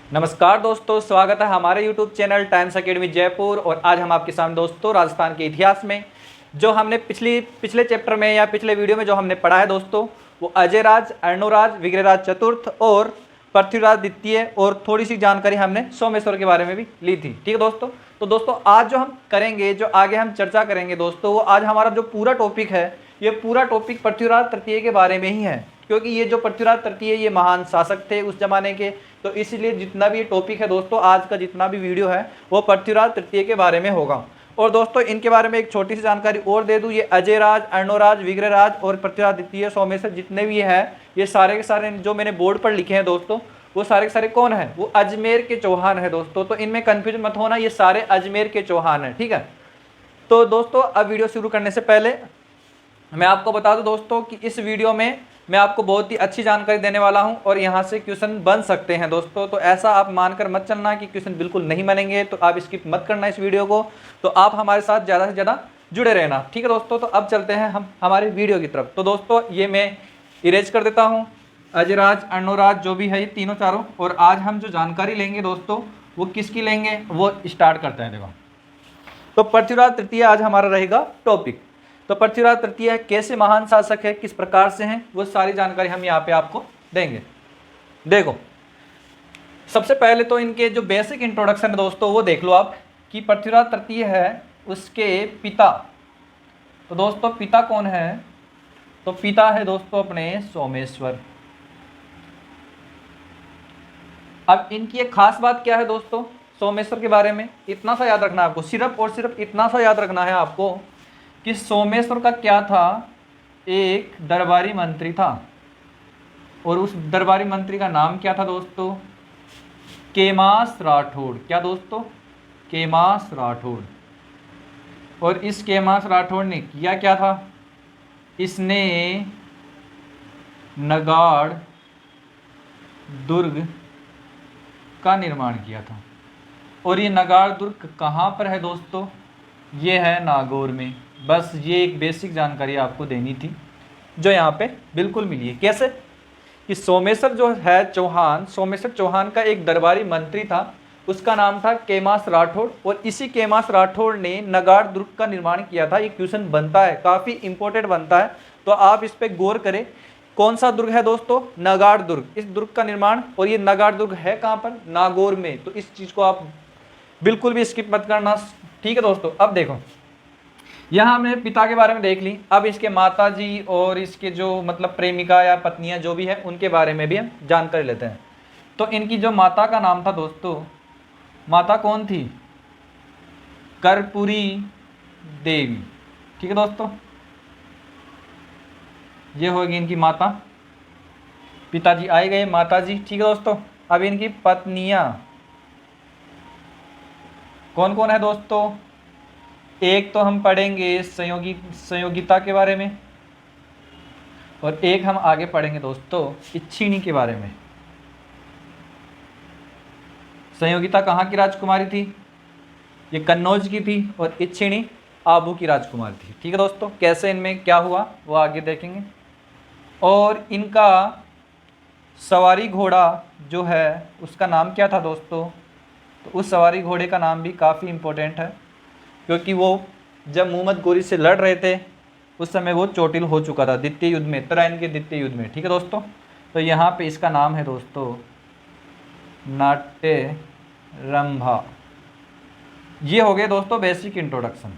नमस्कार दोस्तों, स्वागत है हमारे YouTube channel times academy Jaipur. और आज हम आपके सामने दोस्तों राजस्थान के इतिहास में जो हमने पिछले चैप्टर में या पिछले वीडियो में जो हमने पढ़ा है दोस्तों, वो अजयराज, अर्णोराज, विग्रहराज चतुर्थ और पृथ्वीराज द्वितीय और थोड़ी सी जानकारी हमने सोमेश्वर के बारे में भी ली थी। ठीक है दोस्तों। तो दोस्तों आज जो हम करेंगे, जो आगे हम चर्चा करेंगे दोस्तों, वो आज हमारा जो पूरा टॉपिक है, ये पूरा टॉपिक पृथ्वीराज तृतीय के बारे में ही है। क्योंकि ये जो पृथ्वीराज तृतीय ये महान शासक थे उस जमाने के, तो इसलिए जितना भी ये टॉपिक है दोस्तों, आज का जितना भी वीडियो है वो पृथ्वीराज तृतीय के बारे में होगा। और दोस्तों इनके बारे में एक छोटी सी जानकारी और दे दूं, ये अजयराज, अर्णोराज, विग्रहराज और पृथ्वीराज द्वितीय, सोमेश्वर जितने भी हैं, ये सारे के सारे जो मैंने बोर्ड पर लिखे हैं दोस्तों, वो सारे के सारे कौन है? वो अजमेर के चौहान है दोस्तों। तो इनमें कंफ्यूजन मत होना, ये सारे अजमेर के चौहान है। ठीक है। तो दोस्तों अब वीडियो शुरू करने से पहले मैं आपको बता दूं दोस्तों कि इस वीडियो में मैं आपको बहुत ही अच्छी जानकारी देने वाला हूं और यहां से क्वेश्चन बन सकते हैं दोस्तों। तो ऐसा आप मानकर मत चलना कि क्वेश्चन बिल्कुल नहीं बनेंगे, तो आप स्किप मत करना इस वीडियो को। तो आप हमारे साथ ज़्यादा से ज़्यादा जुड़े रहना। ठीक है दोस्तों। तो अब चलते हैं हम हमारे वीडियो की तरफ। तो दोस्तों ये मैं इरेज कर देता हूँ, अजयराज, अर्णोराज जो भी है ये तीनों चारों। और आज हम जो जानकारी लेंगे दोस्तों वो किसकी लेंगे, वो स्टार्ट करते हैं। देखो, तो पृथ्वीराज तृतीय आज हमारा रहेगा टॉपिक। तो पृथ्वीराज तृतीय कैसे महान शासक है, किस प्रकार से हैं, वो सारी जानकारी हम यहाँ पे आपको देंगे। देखो, सबसे पहले तो इनके जो बेसिक इंट्रोडक्शन है दोस्तों वो देख लो आप, कि पृथ्वीराज तृतीय है, उसके पिता। तो दोस्तों पिता कौन है? तो पिता है दोस्तों अपने सोमेश्वर। अब इनकी एक खास बात क्या है दोस्तों सोमेश्वर के बारे में, इतना सा याद रखना है आपको, सिर्फ और सिर्फ इतना सा याद रखना है आपको कि सोमेश्वर का क्या था, एक दरबारी मंत्री था। और उस दरबारी मंत्री का नाम क्या था दोस्तों? केमास राठौड़। क्या दोस्तों? केमास राठौड़। और इस केमास राठौड़ ने किया क्या था? इसने नगाड़ दुर्ग का निर्माण किया था। और ये नगाड़ दुर्ग कहाँ पर है दोस्तों? ये है नागौर में। बस ये एक बेसिक जानकारी आपको देनी थी जो यहाँ पे बिल्कुल मिली है। कैसे? कि सोमेश्वर जो है चौहान, सोमेश्वर चौहान का एक दरबारी मंत्री था, उसका नाम था केमास राठौड़। और इसी केमास राठौड़ ने नगाड़ दुर्ग का निर्माण किया था। ये क्वेश्चन बनता है, काफ़ी इंपॉर्टेंट बनता है, तो आप इस पर गौर करें। कौन सा दुर्ग है दोस्तों? नगाड़ दुर्ग। इस दुर्ग का निर्माण, और ये नगाड़ दुर्ग है कहाँ पर? नागौर में। तो इस चीज़ को आप बिल्कुल भी स्किप मत करना। ठीक है दोस्तों। अब देखो, यहाँ हमने पिता के बारे में देख ली, अब इसके माता जी और इसके जो मतलब प्रेमिका या पत्नियां जो भी है उनके बारे में भी हम जानकारी लेते हैं। तो इनकी जो माता का नाम था दोस्तों, माता कौन थी? कर्पूरी देवी। ठीक है दोस्तों, ये होगी इनकी माता। पिताजी आए गए, माता जी। ठीक है दोस्तों। अब इनकी पत्नियां कौन कौन है दोस्तों? एक तो हम पढ़ेंगे संयोगिता के बारे में, और एक हम आगे पढ़ेंगे दोस्तों इच्छिणी के बारे में। संयोगिता कहाँ की राजकुमारी थी? ये कन्नौज की थी। और इच्छिणी आबू की राजकुमारी थी। ठीक है दोस्तों। कैसे इनमें क्या हुआ वो आगे देखेंगे। और इनका सवारी घोड़ा जो है उसका नाम क्या था दोस्तों? तो उस सवारी घोड़े का नाम भी काफ़ी इम्पोर्टेंट है, क्योंकि वो जब मुहम्मद गोरी से लड़ रहे थे उस समय वो चोटिल हो चुका था द्वितीय युद्ध में, तराइन के द्वितीय युद्ध में। ठीक है दोस्तों। तो यहाँ पे इसका नाम है दोस्तों नाट्य रंभा। ये हो गए दोस्तों बेसिक इंट्रोडक्शन।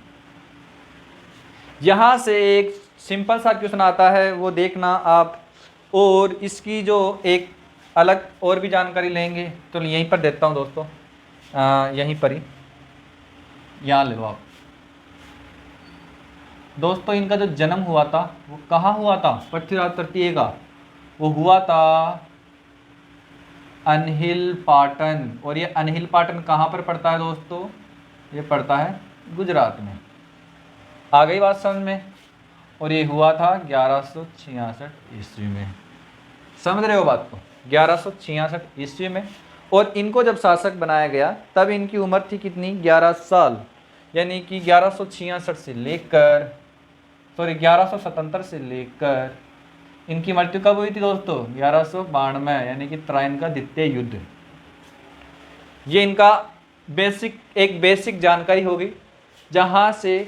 यहाँ से एक सिंपल सा क्वेश्चन आता है, वो देखना आप। और इसकी जो एक अलग और भी जानकारी लेंगे, तो यहीं पर देता हूँ दोस्तों, यहीं पर ही, यहाँ ले लो आप दोस्तों। इनका जो जन्म हुआ था वो कहाँ हुआ था? पृथ्वीराज तृतीय का वो हुआ था अनहिल पाटन। और ये अनहिल पाटन कहाँ पर पड़ता है दोस्तों? ये पड़ता है गुजरात में। आ गई बात समझ में? और ये हुआ था 1166 ईस्वी में। समझ रहे हो बात को? 1166 ईस्वी में। और इनको जब शासक बनाया गया तब इनकी उम्र थी कितनी? 11 साल। यानी कि 1166 से लेकर 1177 से लेकर इनकी मृत्यु कब हुई थी दोस्तों? 1192, यानी कि तराइन का द्वितीय युद्ध। ये इनका एक बेसिक जानकारी होगी, जहाँ से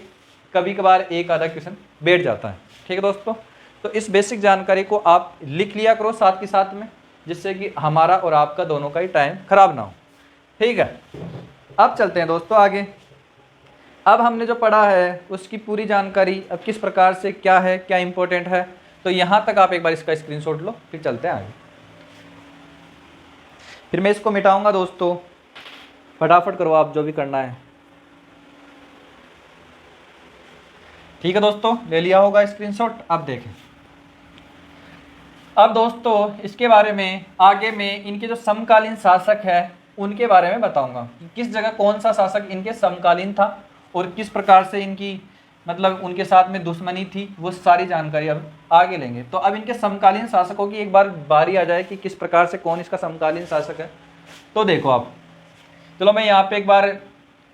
कभी कभार एक आधा क्वेश्चन बैठ जाता है। ठीक है दोस्तों, तो इस बेसिक जानकारी को आप लिख लिया करो साथ के साथ में, जिससे कि हमारा और आपका दोनों का ही टाइम खराब ना हो। ठीक है, अब चलते हैं दोस्तों आगे। अब हमने जो पढ़ा है उसकी पूरी जानकारी अब किस प्रकार से क्या है, क्या इंपॉर्टेंट है, तो यहाँ तक आप एक बार इसका स्क्रीनशॉट लो, फिर चलते हैं आगे। फिर मैं इसको मिटाऊंगा दोस्तों, फटाफट करो आप जो भी करना है। ठीक है दोस्तों, ले लिया होगा स्क्रीनशॉट। अब देखें, अब दोस्तों इसके बारे में आगे में इनके जो समकालीन शासक है उनके बारे में बताऊंगा कि किस जगह कौन सा शासक इनके समकालीन था और किस प्रकार से इनकी मतलब उनके साथ में दुश्मनी थी, वो सारी जानकारी अब आगे लेंगे। तो अब इनके समकालीन शासकों की एक बार बारी आ जाए कि किस प्रकार से कौन इसका समकालीन शासक है। तो देखो आप, चलो मैं यहाँ पे एक बार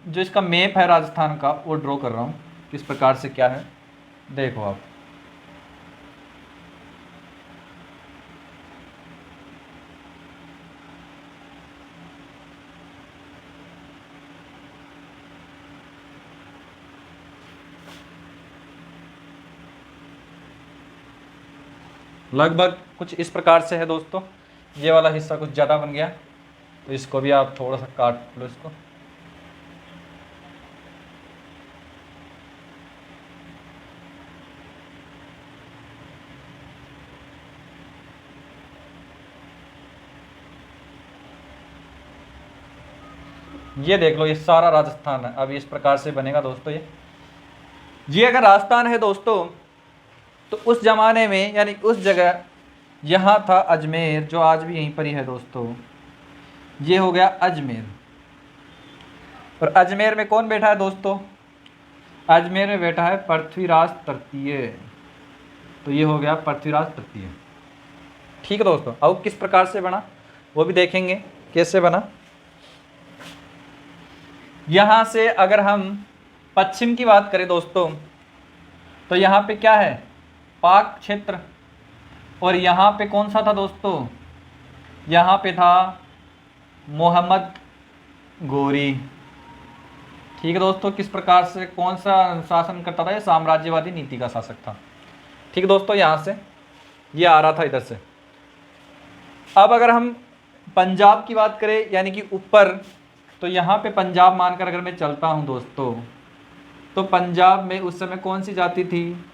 जो इसका मैप है राजस्थान का वो ड्रॉ कर रहा हूँ, किस प्रकार से क्या है देखो आप। लगभग कुछ इस प्रकार से है दोस्तों। ये वाला हिस्सा कुछ ज़्यादा बन गया, तो इसको भी आप थोड़ा सा काट लो इसको। ये देख लो, ये सारा राजस्थान है। अब इस प्रकार से बनेगा दोस्तों। ये अगर राजस्थान है दोस्तों, तो उस जमाने में यानी उस जगह यहाँ था अजमेर, जो आज भी यहीं पर ही है दोस्तों। ये हो गया अजमेर। और अजमेर में कौन बैठा है दोस्तों? अजमेर में बैठा है पृथ्वीराज तृतीय। तो ये हो गया पृथ्वीराज तृतीय। ठीक है दोस्तों, अब किस प्रकार से बना वो भी देखेंगे कैसे बना। यहाँ से अगर हम पश्चिम की बात करें दोस्तों, तो यहाँ पे क्या है? पाक क्षेत्र। और यहाँ पे कौन सा था दोस्तों? यहाँ पे था मोहम्मद गोरी। ठीक है दोस्तों, किस प्रकार से कौन सा शासन करता था? ये साम्राज्यवादी नीति का शासक था। ठीक है दोस्तों, यहाँ से ये आ रहा था इधर से। अब अगर हम पंजाब की बात करें यानी कि ऊपर, तो यहाँ पे पंजाब मानकर अगर मैं चलता हूँ दोस्तों, तो पंजाब में उस समय कौन सी जाति थी?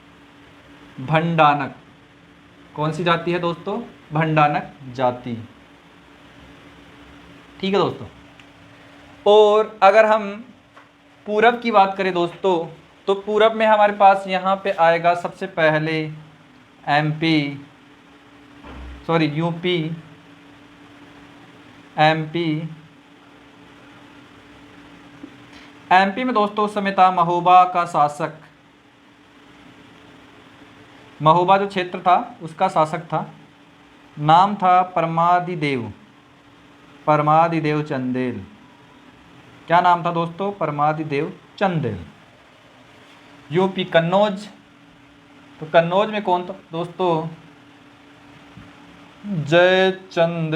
भंडानक। कौन सी जाति है दोस्तों? भंडानक जाति। ठीक है दोस्तों। और अगर हम पूरब की बात करें दोस्तों, तो पूरब में हमारे पास यहाँ पे आएगा सबसे पहले यूपी, एमपी में दोस्तों उस समय था महोबा का शासक। महोबा जो क्षेत्र था उसका शासक था, नाम था परमादिदेव चंदेल। क्या नाम था दोस्तों? परमादिदेव चंदेल। यूपी कन्नौज, तो कन्नौज में कौन था दोस्तों? जयचंद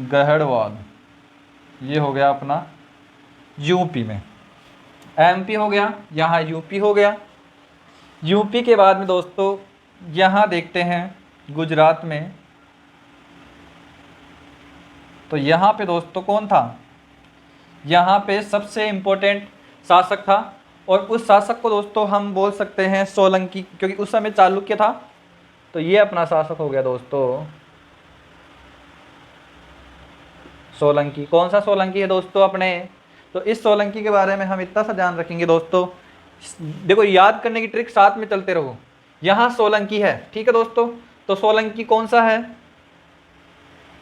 गहड़वाल। ये हो गया अपना यूपी में। एमपी हो गया, यहाँ यूपी हो गया। यूपी के बाद में दोस्तों यहाँ देखते हैं गुजरात में, तो यहाँ पे दोस्तों कौन था? यहाँ पे सबसे इम्पोर्टेंट शासक था, और उस शासक को दोस्तों हम बोल सकते हैं सोलंकी, क्योंकि उस समय चालुक्य था। तो ये अपना शासक हो गया दोस्तों सोलंकी। कौन सा सोलंकी है दोस्तों अपने? तो इस सोलंकी के बारे में हम इतना सा ध्यान रखेंगे दोस्तों। देखो, याद करने की ट्रिक साथ में चलते रहो। यहाँ सोलंकी है, ठीक है दोस्तों। तो सोलंकी कौन सा है?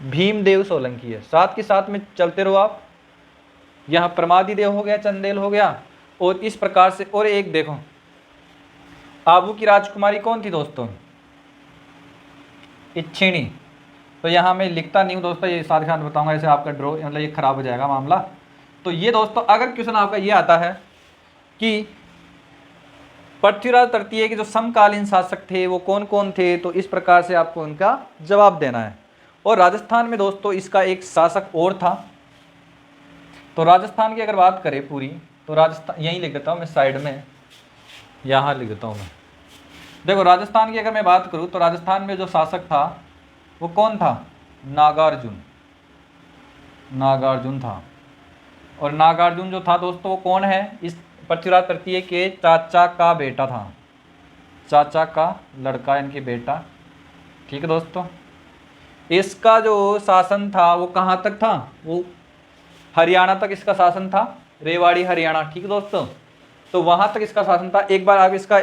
भीमदेव सोलंकी है। साथ के साथ में चलते रहो आप। यहाँ परमादिदेव हो गया, चंदेल हो गया, और इस प्रकार से। और एक देखो, आबू की राजकुमारी कौन थी दोस्तों? इच्छिणी। तो यहाँ मैं लिखता नहीं हूँ दोस्तों, ये साथ साथ बताऊंगा, ऐसे आपका ड्रॉ मतलब ये खराब हो जाएगा मामला। तो ये दोस्तों अगर क्वेश्चन आपका ये आता है कि पृथ्वीराज तृतीय के जो समकालीन शासक थे वो कौन कौन थे, तो इस प्रकार से आपको उनका जवाब देना है। और राजस्थान में दोस्तों इसका एक शासक और था, तो राजस्थान की अगर बात करें पूरी, तो राजस्थान यहीं लिख देता हूँ मैं साइड में, यहाँ लिख देता हूँ मैं। देखो राजस्थान की अगर मैं बात करूँ तो राजस्थान में जो शासक था वो कौन था? नागार्जुन। नागार्जुन था। और नागार्जुन जो था दोस्तों वो कौन है? इस पृथ्वीराज तृतीय के चाचा का बेटा था, चाचा का लड़का इनके बेटा। ठीक है दोस्तों, इसका जो शासन था वो कहाँ तक था? वो हरियाणा तक इसका शासन था, रेवाड़ी हरियाणा। ठीक है दोस्तों, तो वहां तक इसका शासन था। एक बार आप इसका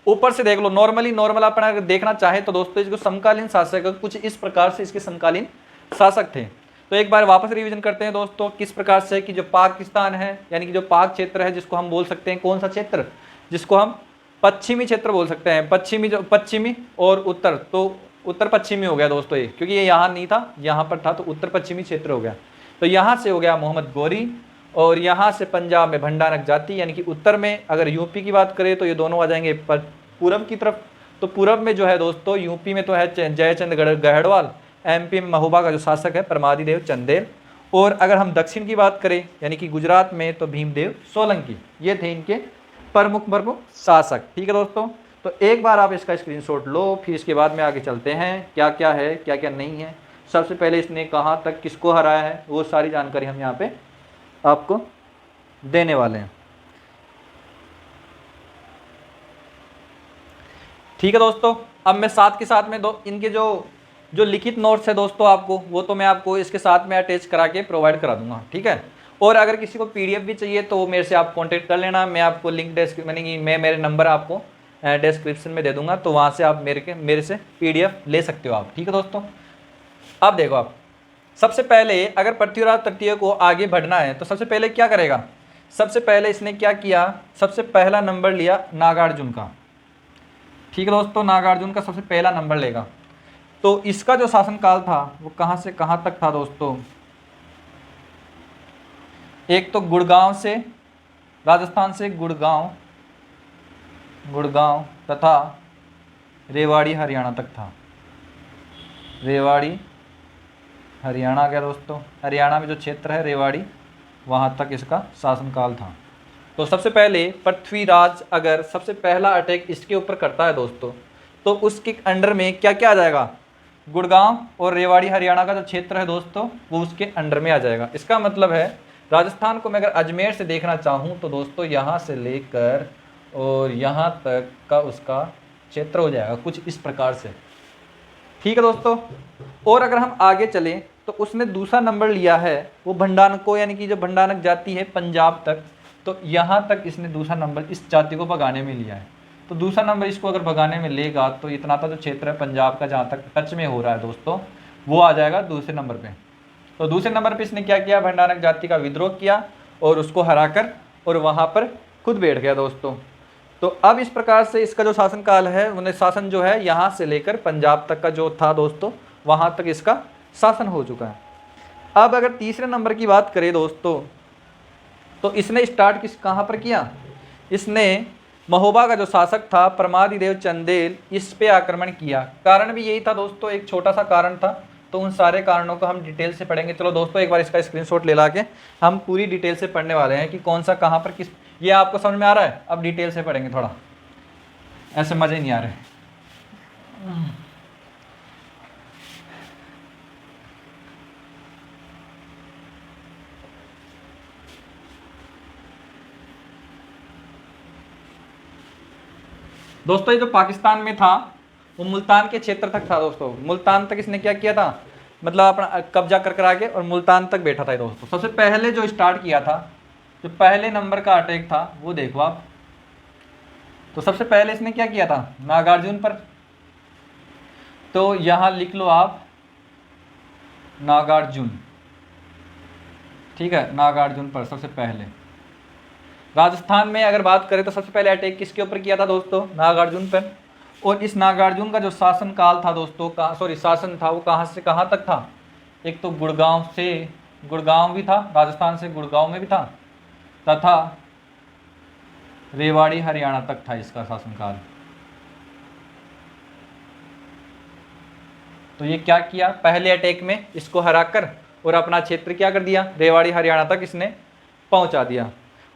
ऊपर से देख लो, नॉर्मल अपन अगर देखना चाहे तो दोस्तों इसको समकालीन शासक कुछ इस प्रकार से इसके समकालीन शासक थे। तो एक बार वापस रिवीजन करते हैं दोस्तों, किस प्रकार से कि जो पाकिस्तान है, यानी कि जो पाक क्षेत्र है, जिसको हम बोल सकते हैं कौन सा क्षेत्र? जिसको हम पश्चिमी क्षेत्र बोल सकते हैं। पश्चिमी और उत्तर, तो उत्तर पश्चिमी हो गया दोस्तों ये, क्योंकि ये यहाँ नहीं था, यहाँ पर था, तो उत्तर पश्चिमी क्षेत्र हो गया। तो यहाँ से हो गया मोहम्मद गौरी, और यहाँ से पंजाब में भंडारक जाति, यानी कि उत्तर में। अगर यूपी की बात करें तो ये दोनों आ जाएंगे पूरब की तरफ। तो पूरब में जो है दोस्तों, यूपी में तो है जयचंद गढ़वाल, एमपी में महोबा का जो शासक है परमादिदेव चंदेल, और अगर हम दक्षिण की बात करें यानी कि गुजरात में, तो भीमदेव सोलंकी। ये थे इनके प्रमुख शासक। ठीक है दोस्तों, तो एक बार आप इसका स्क्रीनशॉट लो, फिर इसके बाद में आगे चलते हैं क्या क्या है क्या क्या नहीं है। सबसे पहले इसने कहाँ तक किसको हराया है वो सारी जानकारी हम यहाँ पे आपको देने वाले हैं। ठीक है दोस्तों, अब मैं साथ के साथ में इनके जो लिखित नोट्स है दोस्तों आपको, वो तो मैं आपको इसके साथ में अटैच करा के प्रोवाइड करा दूंगा। ठीक है, और अगर किसी को पीडीएफ भी चाहिए तो मेरे से आप कांटेक्ट कर लेना। मैं आपको लिंक मैं मेरे नंबर आपको डिस्क्रिप्शन में दे दूंगा, तो वहाँ से आप मेरे से पीडीएफ ले सकते हो आप। ठीक है दोस्तों, अब देखो आप, सबसे पहले अगर पृथ्वीराज तृतीय को आगे बढ़ना है तो सबसे पहले क्या करेगा? सबसे पहले इसने क्या किया? सबसे पहला नंबर लिया नागार्जुन का। ठीक है दोस्तों, नागार्जुन का सबसे पहला नंबर लेगा। तो इसका जो शासनकाल था वो कहाँ से कहाँ तक था दोस्तों? एक तो गुड़गांव से, राजस्थान से गुड़गांव तथा रेवाड़ी हरियाणा तक था। रेवाड़ी हरियाणा आ गया दोस्तों, हरियाणा में जो क्षेत्र है रेवाड़ी, वहाँ तक इसका शासनकाल था। तो सबसे पहले पृथ्वीराज अगर सबसे पहला अटैक इसके ऊपर करता है दोस्तों, तो उसके अंडर में क्या क्या आ जाएगा? गुड़गांव और रेवाड़ी हरियाणा का जो क्षेत्र है दोस्तों वो उसके अंडर में आ जाएगा। इसका मतलब है राजस्थान को मैं अगर अजमेर से देखना चाहूँ तो दोस्तों यहाँ से लेकर और यहाँ तक का उसका क्षेत्र हो जाएगा कुछ इस प्रकार से। ठीक है दोस्तों, और अगर हम आगे चलें तो उसने दूसरा नंबर लिया है वो भंडारको, यानी कि जो भंडारक जाति है पंजाब तक, तो यहाँ तक इसने दूसरा नंबर इस जाति को भगाने में लिया है। तो दूसरा नंबर इसको अगर भगाने में लेगा तो इतना था जो क्षेत्र है पंजाब का जहाँ तक टच में हो रहा है दोस्तों, वो आ जाएगा दूसरे नंबर पे। तो दूसरे नंबर पे इसने क्या किया? भंडारक जाति का विद्रोह किया और उसको हराकर और वहाँ पर खुद बैठ गया दोस्तों। तो अब इस प्रकार से इसका जो शासनकाल है, उन्हें शासन जो है यहाँ से लेकर पंजाब तक का जो था दोस्तों, वहाँ तक इसका शासन हो चुका है। अब अगर तीसरे नंबर की बात करें दोस्तों, तो इसने स्टार्ट कहाँ पर किया? इसने महोबा का जो शासक था परमादिदेव चंदेल, इस पे आक्रमण किया। कारण भी यही था दोस्तों, एक छोटा सा कारण था। तो उन सारे कारणों को हम डिटेल से पढ़ेंगे। चलो दोस्तों, एक बार इसका स्क्रीनशॉट ले ला के हम पूरी डिटेल से पढ़ने वाले हैं कि कौन सा कहाँ पर किस, ये आपको समझ में आ रहा है? अब डिटेल से पढ़ेंगे, थोड़ा ऐसे मज़े नहीं आ रहे। दोस्तों ये जो पाकिस्तान में था वो मुल्तान के क्षेत्र तक था दोस्तों। मुल्तान तक इसने क्या किया था? मतलब अपना कब्जा कर आके और मुल्तान तक बैठा था दोस्तों। सबसे पहले जो स्टार्ट किया था, जो पहले नंबर का अटैक था वो देखो आप। तो सबसे पहले इसने क्या किया था? नागार्जुन पर। तो यहाँ लिख लो आप नागार्जुन। ठीक है, नागार्जुन पर सबसे पहले। राजस्थान में अगर बात करें तो सबसे पहले अटैक किसके ऊपर किया था दोस्तों? नागार्जुन पर। और इस नागार्जुन का जो शासन काल था दोस्तों, शासन था वो कहाँ से कहाँ तक था? एक तो गुड़गांव भी था, राजस्थान से गुड़गांव में भी था, तथा रेवाड़ी हरियाणा तक था इसका शासनकाल। तो ये क्या किया? पहले अटैक में इसको हराकर और अपना क्षेत्र क्या कर दिया, रेवाड़ी हरियाणा तक इसने पहुंचा दिया।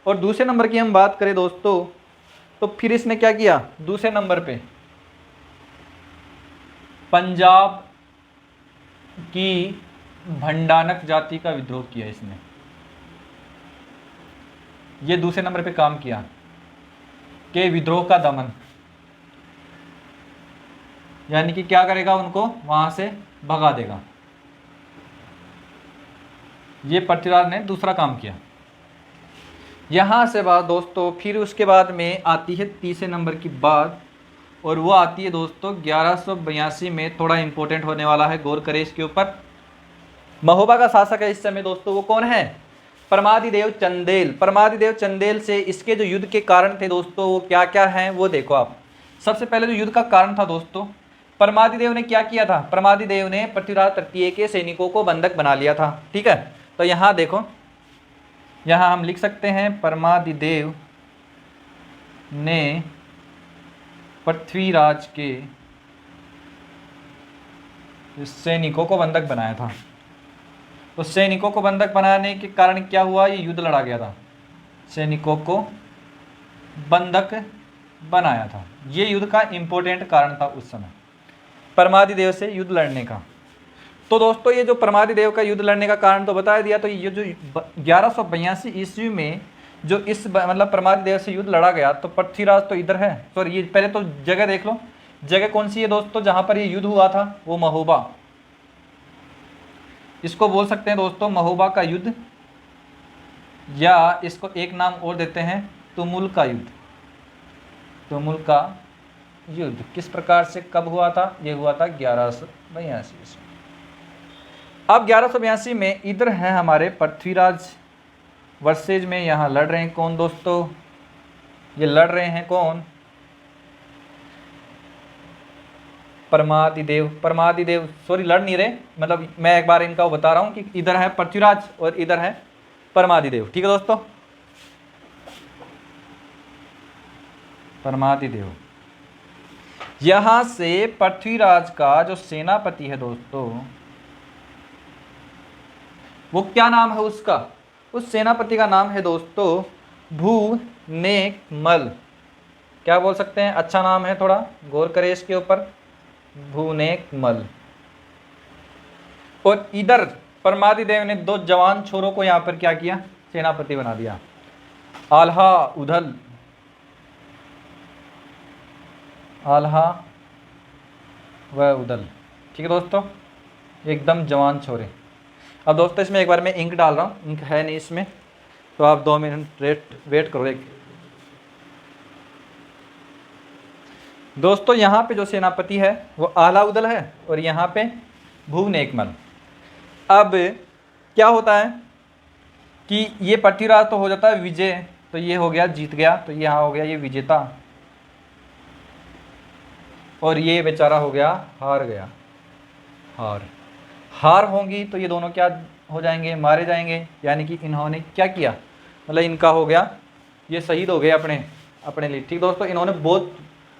और दूसरे नंबर की हम बात करें दोस्तों, तो फिर इसने क्या किया, दूसरे नंबर पे पंजाब की भंडानक जाति का विद्रोह किया इसने, ये दूसरे नंबर पे काम किया कि विद्रोह का दमन, यानी कि क्या करेगा, उनको वहां से भगा देगा। ये पृथ्वीराज ने दूसरा काम किया। यहां से बात दोस्तों, फिर उसके बाद में आती है तीसरे नंबर की बात, और वो आती है दोस्तों 1182 में, थोड़ा इंपॉर्टेंट होने वाला है, गौर करें इसके ऊपर। महोबा का शासक है इस समय दोस्तों, वो कौन है, परमादिदेव चंदेल। परमादिदेव चंदेल से इसके जो युद्ध के कारण थे दोस्तों, वो क्या क्या हैं वो देखो आप। सबसे पहले जो युद्ध का कारण था दोस्तों, परमादिदेव ने क्या किया था, परमादिदेव ने पृथ्वीराज तृतीय के सैनिकों को बंधक बना लिया था। ठीक है, तो यहाँ देखो, यहाँ हम लिख सकते हैं परमादिदेव ने पृथ्वीराज के सैनिकों को बंधक बनाया था। तो सैनिकों को बंधक बनाने के कारण क्या हुआ, ये युद्ध लड़ा गया था, सैनिकों को बंधक बनाया था। ये युद्ध का इंपॉर्टेंट कारण था उस समय परमादिदेव से युद्ध लड़ने का। तो दोस्तों ये जो परमादिदेव का युद्ध लड़ने का कारण तो बता दिया। तो ये जो 1182 ईस्वी में जो इस मतलब परमादिदेव से युद्ध लड़ा गया, तो पृथ्वीराज तो इधर है, सॉरी ये पहले तो जगह देख लो, जगह कौन सी है दोस्तों जहां पर ये युद्ध हुआ था, वो महोबा, इसको बोल सकते हैं दोस्तों महोबा का युद्ध, या इसको एक नाम और देते हैं तुमुल का युद्ध। तुमुल का युद्ध किस प्रकार से कब हुआ था, ये हुआ था 1182 ईस्वी। अब 1182 में इधर है हमारे पृथ्वीराज वर्सेज में, यहाँ लड़ रहे हैं कौन दोस्तों, ये लड़ रहे हैं कौन, परमादिदेव। परमादिदेव सॉरी लड़ नहीं रहे, मतलब मैं एक बार इनका वो बता रहा हूँ कि इधर है पृथ्वीराज और इधर है परमादिदेव। ठीक है दोस्तों, परमादिदेव। यहां से पृथ्वीराज का जो सेनापति है दोस्तों, वो क्या नाम है उसका, उस सेनापति का नाम है दोस्तों भूनेकमल। क्या बोल सकते हैं, अच्छा नाम है, थोड़ा गौर करें इसके ऊपर, भूनेकमल। और इधर परमादिदेव ने दो जवान छोरों को यहां पर क्या किया, सेनापति बना दिया, आल्हा उदल, आल्हा व उदल। ठीक है दोस्तों, एकदम जवान छोरे। अब दोस्तों इसमें एक बार मैं इंक डाल रहा हूँ, इंक है नहीं इसमें, तो आप 2 मिनट वेट करो। एक दोस्तों यहाँ पे जो सेनापति है वो आला उदल है, और यहाँ पे भूनेकमल। अब क्या होता है कि ये पृथ्वीराज तो हो जाता है विजय, तो ये हो गया जीत गया, तो यहाँ हो गया ये विजेता, और ये बेचारा हो गया हार गया, हार होंगी तो ये दोनों क्या हो जाएंगे, मारे जाएंगे। यानी कि इन्होंने क्या किया, मतलब इनका हो गया, ये शहीद हो गए अपने लिए। ठीक दोस्तों, इन्होंने बहुत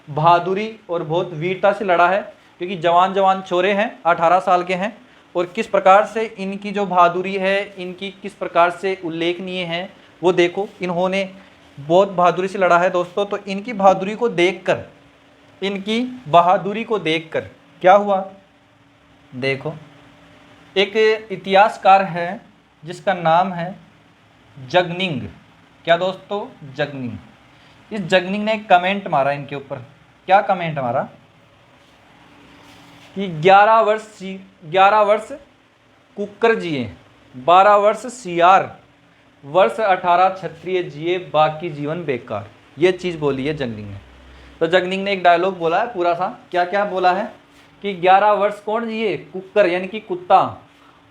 बहादुरी और बहुत वीरता से लड़ा है, क्योंकि जवान छोरे हैं, 18 साल के हैं, और किस प्रकार से इनकी जो बहादुरी है, इनकी किस प्रकार से उल्लेखनीय है वो देखो। इन्होंने बहुत बहादुरी से लड़ा है दोस्तों। तो इनकी बहादुरी को देखकर क्या हुआ, देखो एक इतिहासकार है जिसका नाम है जगनिंग। क्या दोस्तों, जगनिंग। इस जगनिंग ने एक कमेंट मारा इनके ऊपर। क्या कमेंट मारा कि 11 वर्ष कुकर जिए, 12 वर्ष सियार, वर्ष 18 क्षत्रिय जिए, बाकी जीवन बेकार। ये चीज़ बोली है जगनिंग ने। तो जगनिंग ने एक डायलॉग बोला है पूरा सा, क्या क्या बोला है कि 11 वर्ष कौन जिए, कुकर यानी कि कुत्ता,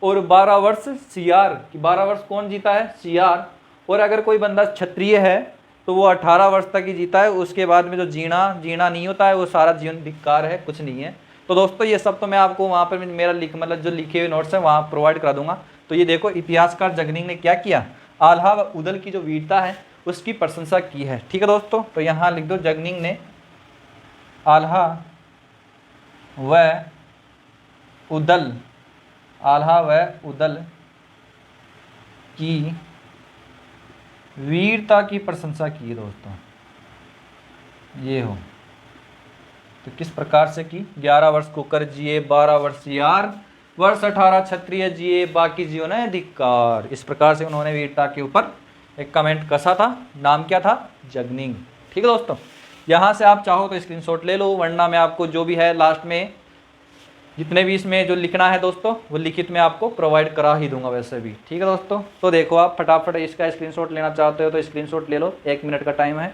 और 12 वर्ष सियार, कि 12 वर्ष कौन जीता है, सियार। और अगर कोई बंदा क्षत्रिय है तो वो 18 वर्ष तक ही जीता है, उसके बाद में जो जीना नहीं होता है वो सारा जीवन बेकार है, कुछ नहीं है। तो दोस्तों ये सब तो मैं आपको वहाँ पर मेरा मतलब जो लिखे हुए नोट्स हैं वहाँ प्रोवाइड करा दूंगा। तो ये देखो इतिहासकार जगनिंग ने क्या किया, आल्हा व उदल की जो वीरता है उसकी प्रशंसा की है। ठीक है दोस्तों, तो यहाँ लिख दो जगनिंग ने आल्हा व उदल की वीरता की प्रशंसा की है दोस्तों। ये हो तो किस प्रकार से की? 11 वर्ष कुकर जिए, 12 वर्ष यार, वर्ष 18 क्षत्रिय जिए, बाकी जियो न अधिकार। इस प्रकार से उन्होंने वीरता के ऊपर एक कमेंट कसा था। नाम क्या था? जगनिंग। ठीक है दोस्तों, यहाँ से आप चाहो तो स्क्रीनशॉट ले लो, वरना मैं आपको जो भी है लास्ट में जितने भी इसमें जो लिखना है दोस्तों वो लिखित में आपको प्रोवाइड करा ही दूंगा वैसे भी। ठीक है दोस्तों, तो देखो आप फटाफट इसका स्क्रीनशॉट लेना चाहते हो तो स्क्रीनशॉट ले लो, 1 मिनट का टाइम है।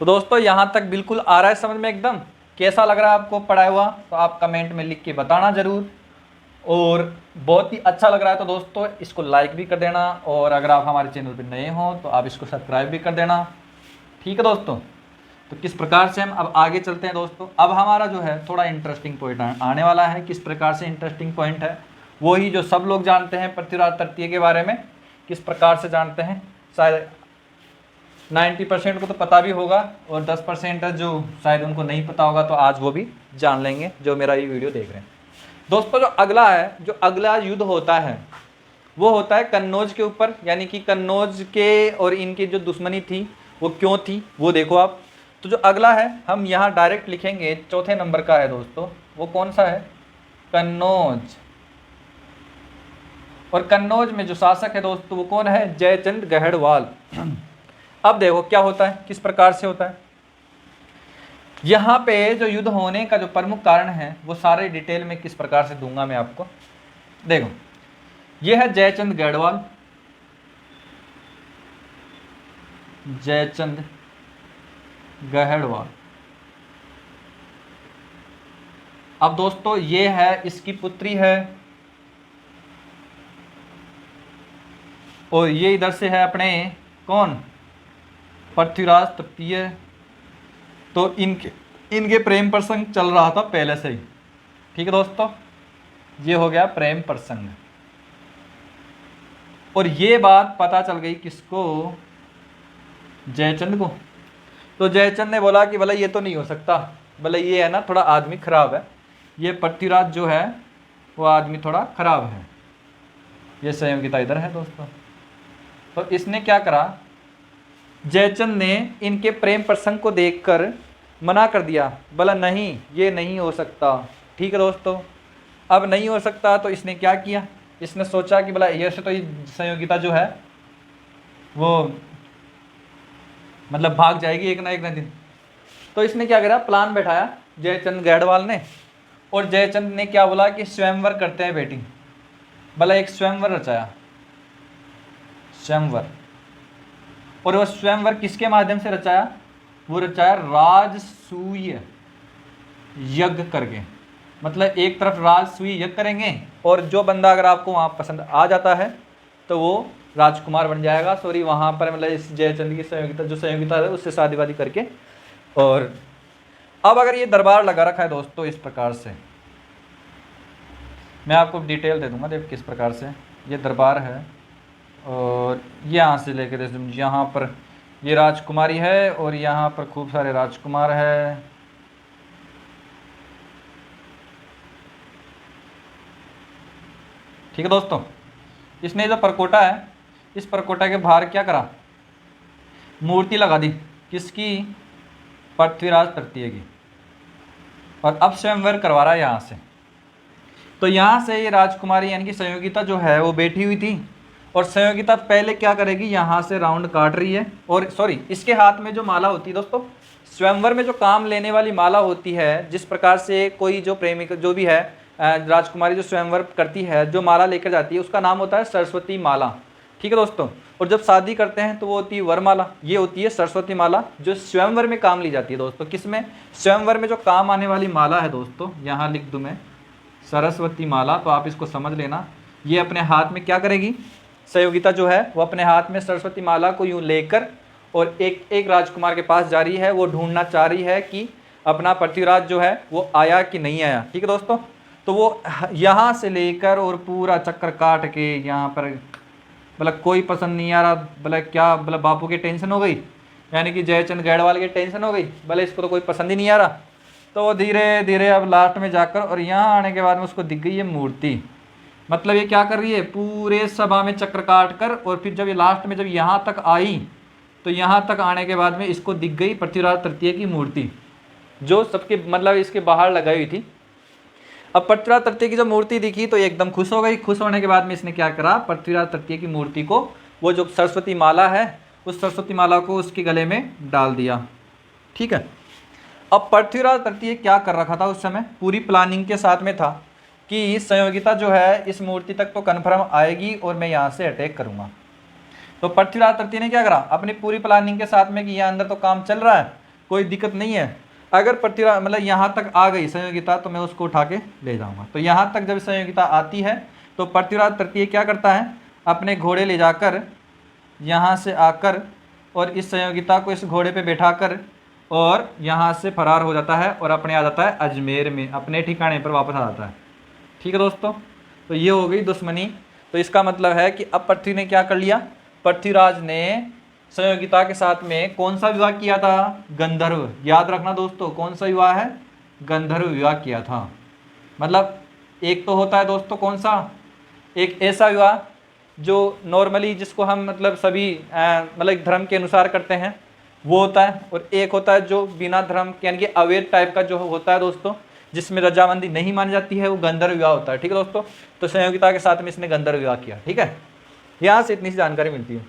तो दोस्तों यहाँ तक बिल्कुल आ रहा है समझ में एकदम? कैसा लग रहा है आपको पढ़ाया हुआ? तो आप कमेंट में लिख के बताना ज़रूर। और बहुत ही अच्छा लग रहा है तो दोस्तों इसको लाइक भी कर देना, और अगर आप हमारे चैनल पर नए हो तो आप इसको सब्सक्राइब भी कर देना। ठीक है दोस्तों, तो किस प्रकार से हम अब आगे चलते हैं दोस्तों। अब हमारा जो है थोड़ा इंटरेस्टिंग पॉइंट आने वाला है। किस प्रकार से इंटरेस्टिंग पॉइंट है? वही जो सब लोग जानते हैं पृथ्वीराज तृतीय के बारे में। किस प्रकार से जानते हैं? शायद 90% को तो पता भी होगा, और 10% है जो शायद उनको नहीं पता होगा, तो आज वो भी जान लेंगे जो मेरा ये वीडियो देख रहे हैं दोस्तों। जो अगला है, जो अगला युद्ध होता है वो होता है कन्नौज के ऊपर, यानी कि कन्नौज के और इनकी जो दुश्मनी थी वो क्यों थी वो देखो आप। तो जो अगला है हम यहाँ डायरेक्ट लिखेंगे, चौथे नंबर का है दोस्तों। वो कौन सा है? कन्नौज। और कन्नौज में जो शासक है दोस्तों वो कौन है? जयचंद गहड़वाल। अब देखो क्या होता है, किस प्रकार से होता है। यहाँ पे जो युद्ध होने का जो प्रमुख कारण है वो सारे डिटेल में किस प्रकार से दूंगा मैं आपको। देखो ये है जयचंद गढ़वाल, जयचंद गहड़वाल। अब दोस्तों ये है, इसकी पुत्री है, और ये इधर से है अपने कौन? पृथ्वीराज तृतीय। तो इनके प्रेम प्रसंग चल रहा था पहले से ही। ठीक है दोस्तों, ये हो गया प्रेम प्रसंग। और ये बात पता चल गई किसको? जयचंद को। तो जयचंद ने बोला कि भला ये तो नहीं हो सकता, भला ये है ना थोड़ा आदमी खराब है, ये पृथ्वीराज जो है वो आदमी थोड़ा खराब है। ये संयोगिता इधर है दोस्तों। तो इसने क्या करा? जयचंद ने इनके प्रेम प्रसंग को देखकर मना कर दिया, बोला नहीं ये नहीं हो सकता। ठीक है दोस्तों, अब नहीं हो सकता तो इसने क्या किया? इसने सोचा कि भला ये से तो ये संयोगिता जो है वो मतलब भाग जाएगी एक ना दिन। तो इसने क्या करा? प्लान बैठाया जयचंद गढ़वाल ने। और जयचंद ने क्या बोला कि स्वयंवर करते हैं बेटी। भला एक स्वयंवर रचाया, स्वयंवर। और वो स्वयंवर किसके माध्यम से रचाया? वो रचाया राजसूय यज्ञ करके। मतलब एक तरफ राजसूय यज्ञ करेंगे, और जो बंदा अगर आपको वहाँ पसंद आ जाता है तो वो राजकुमार बन जाएगा। सॉरी, वहाँ पर मतलब इस जयचंद की संयोगिता जो संयोगिता है उससे शादी वादी करके। और अब अगर ये दरबार लगा रखा है दोस्तों इस प्रकार से, मैं आपको डिटेल दे दूंगा। देखो किस प्रकार से ये दरबार है, और यहाँ से लेकर यहाँ पर ये राजकुमारी है, और यहाँ पर खूब सारे राजकुमार है। ठीक है दोस्तों, इसने जो परकोटा है, इस परकोटा के बाहर क्या करा? मूर्ति लगा दी। किसकी? पृथ्वीराज तृतीय की। और अब स्वयंवर करवा रहा है यहाँ से। तो यहाँ से ये राजकुमारी यानी कि संयोगिता जो है वो बैठी हुई थी, और संयोगिता पहले क्या करेगी? यहाँ से राउंड काट रही है। और सॉरी, इसके हाथ में जो माला होती है दोस्तों, स्वयंवर में जो काम लेने वाली माला होती है, जिस प्रकार से कोई जो प्रेमिक जो भी है राजकुमारी जो स्वयंवर करती है, जो माला लेकर जाती है उसका नाम होता है सरस्वती माला। ठीक है दोस्तों, और जब शादी करते हैं तो वो होती है वरमाला। ये होती है सरस्वती माला जो स्वयंवर में काम ली जाती है दोस्तों। किसमें? स्वयंवर में जो काम आने वाली माला है दोस्तों, यहाँ लिख दूँ मैं सरस्वती माला, तो आप इसको समझ लेना। ये अपने हाथ में क्या करेगी? संयोगिता जो है वो अपने हाथ में सरस्वती माला को यूँ लेकर और एक एक राजकुमार के पास जा रही है। वो ढूंढना चाह रही है कि अपना पृथ्वीराज जो है वो आया कि नहीं आया। ठीक है दोस्तों, तो वो यहाँ से लेकर और पूरा चक्कर काट के यहाँ पर बोला कोई पसंद नहीं आ रहा। बोला क्या? बोला बापू की टेंशन हो गई, यानी कि जयचंद गढ़वाल की टेंशन हो गई। बोले इसको तो कोई पसंद ही नहीं आ रहा। तो वो धीरे धीरे अब लास्ट में जाकर और यहाँ आने के बाद में उसको दिख गई ये मूर्ति। मतलब ये क्या कर रही है, पूरे सभा में चक्र काट कर, और फिर जब ये लास्ट में जब यहाँ तक आई तो यहाँ तक आने के बाद में इसको दिख गई पृथ्वीराज तृतीय की मूर्ति, जो सबके मतलब इसके बाहर लगाई हुई थी। अब पृथ्वीराज तृतीय की जब मूर्ति दिखी तो ये एकदम खुश हो गई। खुश होने के बाद में इसने क्या करा, पृथ्वीराज तृतीय की मूर्ति को, वो जो सरस्वती माला है, उस सरस्वती माला को उसके गले में डाल दिया। ठीक है। अब पृथ्वीराज तृतीय क्या कर रखा था उस समय, पूरी प्लानिंग के साथ में था कि संयोगिता जो है इस मूर्ति तक तो कन्फर्म आएगी और मैं यहाँ से अटैक करूँगा। तो पृथ्वीराज तृतीय ने क्या करा, अपनी पूरी प्लानिंग के साथ में कि यहाँ अंदर तो काम चल रहा है, कोई दिक्कत नहीं है, अगर पृथ्वीराज मतलब यहाँ तक आ गई संयोगिता तो मैं उसको उठा के ले जाऊँगा। तो यहाँ तक जब संयोगिता आती है तो पृथ्वीराज तृतीय क्या करता है, अपने घोड़े ले जाकर यहाँ से आकर और इस संयोगिता को इस घोड़े पे बैठा कर और यहाँ से फरार हो जाता है और अपने आ जाता है अजमेर में, अपने ठिकाने पर वापस आ जाता है। ठीक है दोस्तों, तो ये हो गई दुश्मनी। तो इसका मतलब है कि अब पृथ्वी ने क्या कर लिया, पृथ्वीराज ने संयोगिता के साथ में कौन सा विवाह किया था, गंधर्व। याद रखना दोस्तों, कौन सा विवाह है, गंधर्व विवाह किया था। मतलब एक तो होता है दोस्तों कौन सा, एक ऐसा विवाह जो नॉर्मली जिसको हम मतलब सभी मतलब धर्म के अनुसार करते हैं वो होता है, और एक होता है जो बिना धर्म यानी कि अवैध टाइप का जो होता है दोस्तों, जिसमें रजामंदी नहीं मानी जाती है, वो गंधर्व विवाह होता है। ठीक है दोस्तों, तो संयोगिता के साथ में इसने गंधर्व विवाह किया। ठीक है, यहाँ से इतनी सी जानकारी मिलती है।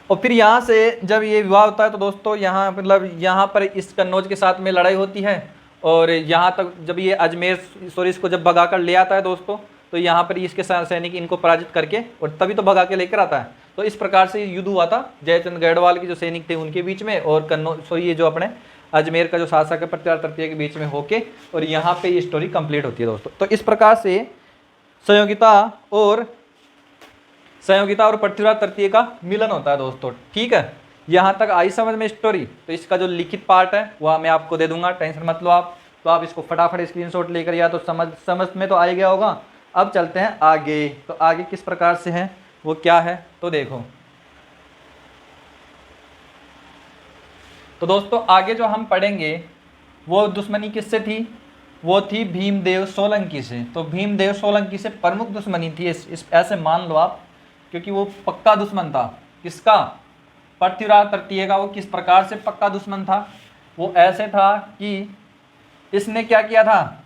और फिर यहाँ से जब ये विवाह होता है तो दोस्तों यहाँ मतलब यहाँ पर इस कन्नौज के साथ में लड़ाई होती है, और यहाँ तक जब ये अजमेर सॉरी इसको जब भगा कर ले आता है दोस्तों, तो यहाँ पर इसके सैनिक इनको पराजित करके और तभी तो भगा के लेकर आता है। तो इस प्रकार से युद्ध हुआ था जयचंद गढ़वाल के जो सैनिक थे उनके बीच में और कन्नौज ये जो अपने अजमेर का जो शासक है पृथ्वीराज तृतीय के बीच में होके, और यहाँ पे ये स्टोरी कंप्लीट होती है दोस्तों। तो इस प्रकार से संयोगिता और पृथ्वीराज तृतीय का मिलन होता है दोस्तों। ठीक है, यहाँ तक आई समझ में स्टोरी। तो इसका जो लिखित पार्ट है वह मैं आपको दे दूंगा, टेंशन मत लो आप। तो आप इसको फटाफट स्क्रीनशॉट लेकर या तो समझ में तो आ गया होगा। अब चलते हैं आगे। तो आगे किस प्रकार से है वो क्या है तो देखो। तो दोस्तों आगे जो हम पढ़ेंगे वो दुश्मनी किससे थी, वो थी भीमदेव सोलंकी से। तो भीमदेव सोलंकी से प्रमुख दुश्मनी थी, इस ऐसे मान लो आप, क्योंकि वो पक्का दुश्मन था। किसका, पृथ्वीराज तृतीय का। वो किस प्रकार से पक्का दुश्मन था, वो ऐसे था कि इसने क्या किया था,